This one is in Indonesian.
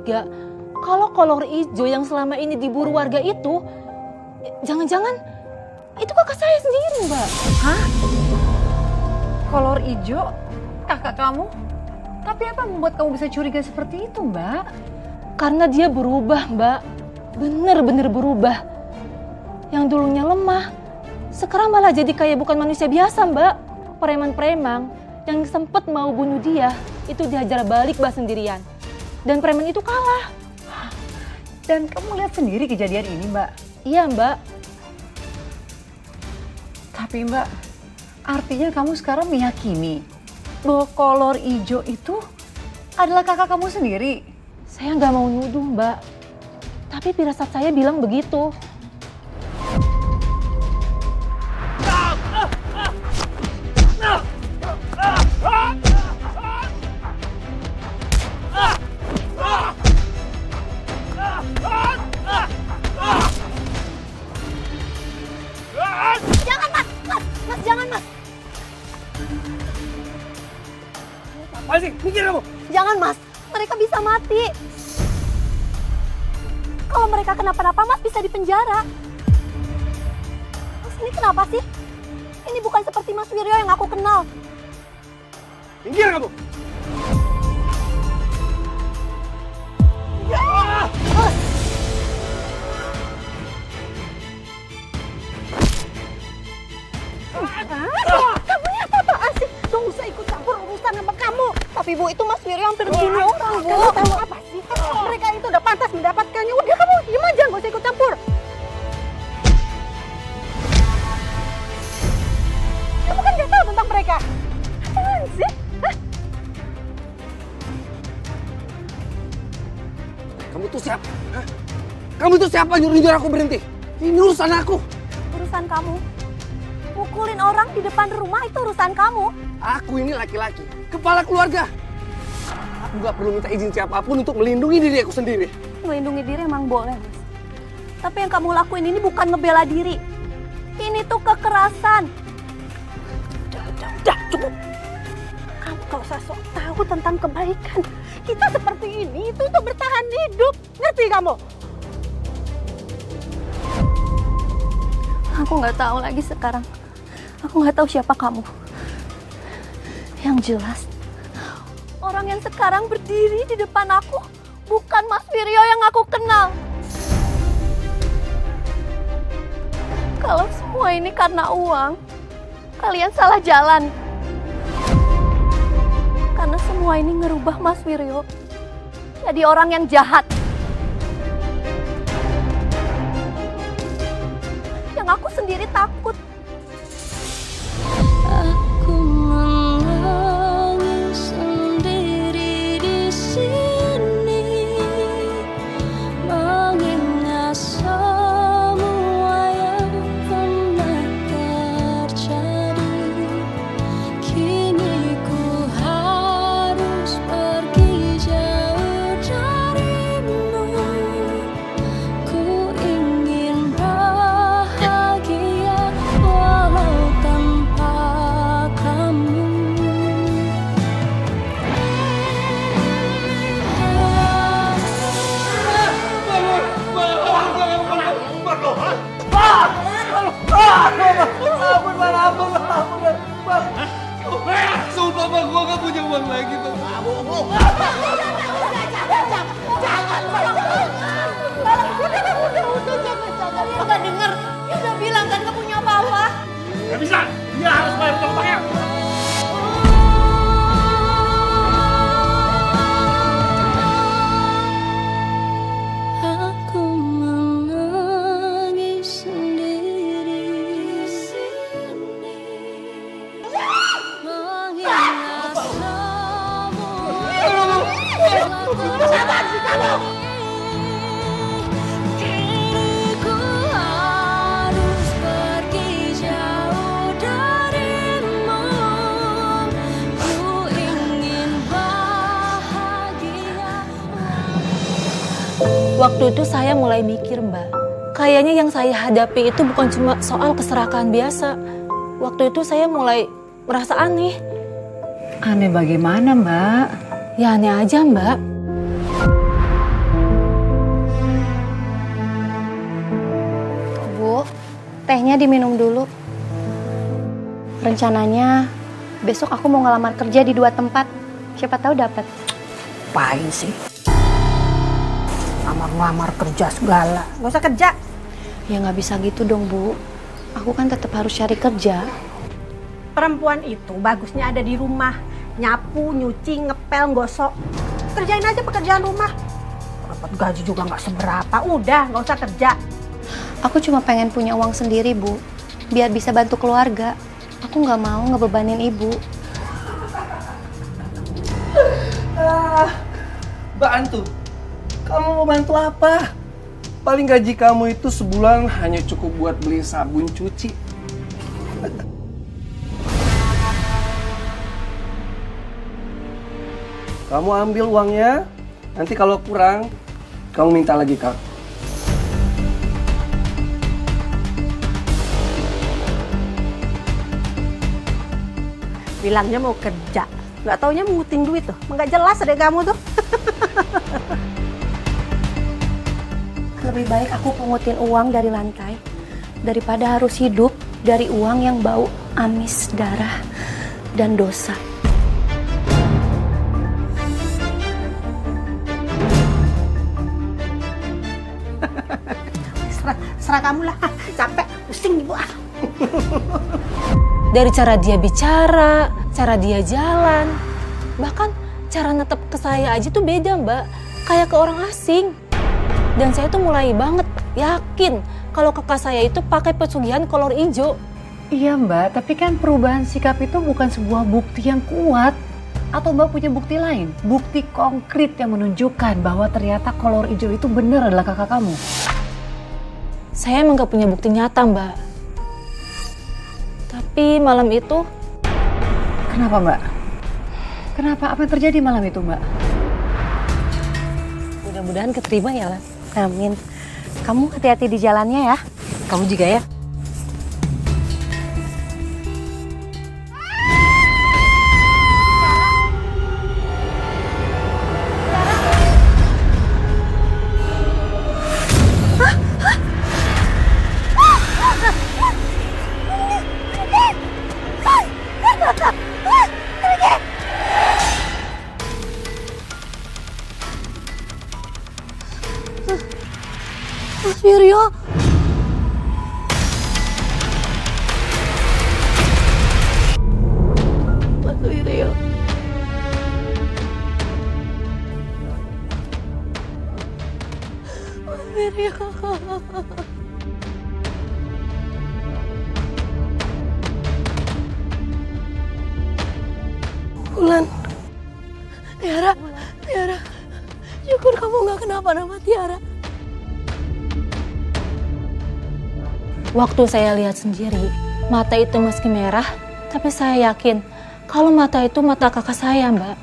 curiga kalau kolor ijo yang selama ini diburu warga itu, jangan-jangan itu kakak saya sendiri, Mbak. Hah? Kolor ijo? Kakak kamu? Tapi apa membuat kamu bisa curiga seperti itu, Mbak? Karena dia berubah, Mbak. Bener-bener berubah. Yang dulunya lemah, sekarang malah jadi kayak bukan manusia biasa, Mbak. Preman-preman yang sempet mau bunuh dia, itu dihajar balik Mbak sendirian. Dan preman itu kalah. Dan kamu lihat sendiri kejadian ini, Mbak? Iya, Mbak. Tapi Mbak, artinya kamu sekarang meyakini bahwa kolor ijo itu adalah kakak kamu sendiri? Saya nggak mau nuduh, Mbak. Tapi firasat saya bilang begitu. Jangan, Mas! Mas, jangan, Mas! Apa sih? Mikir kamu? Jangan, Mas! Mereka bisa mati. Kalau mereka kenapa-napa, Mas bisa dipenjara. Mas, ini kenapa sih? Ini bukan seperti Mas Wiryo yang aku kenal. Minggir kamu! Mas! Kamu ini apa-apaan sih? Gak usah ikut campur urusan sama kamu. Tapi Bu, itu Mas Wiryo hampir bunuh orang, Bu. Kamu tahu apa sih? Mereka itu udah pantas mendapatkannya. Udah kamu diem aja, gak usah ikut campur. Kamu kan gak tahu tentang mereka. Apaan sih? Hah? Kamu tuh siapa? Hah? Kamu tuh siapa nyuruh-nyuruh aku berhenti? Ini urusan aku. Urusan kamu. Pukulin orang di depan rumah itu urusan kamu. Aku ini laki-laki, kepala keluarga. Aku gak perlu minta izin siapapun untuk melindungi diri aku sendiri. Melindungi diri emang boleh, Mas. Tapi yang kamu lakuin ini bukan ngebela diri. Ini tuh kekerasan. Udah, cukup. Kamu gak usah sok tahu tentang kebaikan. Kita seperti ini itu untuk bertahan hidup. Ngerti kamu? Aku nggak tahu lagi sekarang. Aku nggak tahu siapa kamu. Yang jelas, orang yang sekarang berdiri di depan aku bukan Mas Wiryo yang aku kenal. Kalau semua ini karena uang, kalian salah jalan. Karena semua ini ngerubah Mas Wiryo jadi orang yang jahat. Yang aku sendiri takut. Aku menangis sendiri di sini, mengingat semua yang pernah terjadi. Kini ku harus pergi jauh darimu. Ku ingin bahagia walau tanpa kamu. Sumpah bang, gua gak punya uang lagi tuh. Udah, gak denger. Dia udah bilang kan gak punya apa-apa. Gak bisa, dia harus bayar utang utangnya. Aku menangis sendiri di sini, mengingat semua yang telah terjadi. Kini ku harus pergi jauh darimu. Ku ingin bahagia. Waktu itu saya mulai mikir, Mbak. Kayaknya yang saya hadapi itu bukan cuma soal keserakahan biasa. Waktu itu saya mulai merasa aneh. Aneh bagaimana, Mbak? Ya aneh aja, Mbak. tehnya diminum dulu. Rencananya besok aku mau ngelamar kerja di 2 tempat. Siapa tahu dapat. Ngapain sih? Ngamar-ngamar kerja segala. Gak usah kerja. Ya nggak bisa gitu dong, Bu. Aku kan tetap harus cari kerja. Perempuan itu bagusnya ada di rumah. Nyapu, nyuci, ngepel, gosok. Kerjain aja pekerjaan rumah. Dapat gaji juga nggak seberapa. Udah, nggak usah kerja. Aku cuma pengen punya uang sendiri, Bu. Biar bisa bantu keluarga. Aku nggak mau ngebebanin ibu. Bantu? Kamu mau bantu apa? Paling gaji kamu itu sebulan hanya cukup buat beli sabun cuci. Kamu ambil uangnya, nanti kalau kurang, kamu minta lagi, Kak. Bilangnya mau kerja. Nggak taunya menguting duit tuh. Nggak jelas deh kamu tuh. Lebih baik aku pungutin uang dari lantai daripada harus hidup dari uang yang bau amis darah dan dosa. Serah kamu lah. Capek, pusing ibu. Dari cara dia bicara, cara dia jalan, bahkan cara netep ke saya aja tuh beda, Mbak. Kayak ke orang asing. Dan saya tuh mulai banget yakin kalau kakak saya itu pakai pesugihan kolor hijau. Iya Mbak, tapi kan perubahan sikap itu bukan sebuah bukti yang kuat. Atau Mbak punya bukti lain? Bukti konkret yang menunjukkan bahwa ternyata kolor hijau itu benar adalah kakak kamu. Saya emang gak punya bukti nyata, Mbak. Tapi malam itu... Kenapa Mbak? Kenapa? Apa yang terjadi malam itu Mbak? Mudah-mudahan keterima ya, Las. Amin. Kamu hati-hati di jalannya ya. Kamu juga ya. Mas Wiryo. Mas Wiryo. Mas Wiryo. Bulan. Tiara, Tiara. Syukur kamu nggak kenapa-napa, Tiara. Waktu saya lihat sendiri, mata itu meski merah, tapi saya yakin kalau mata itu mata kakak saya, Mbak.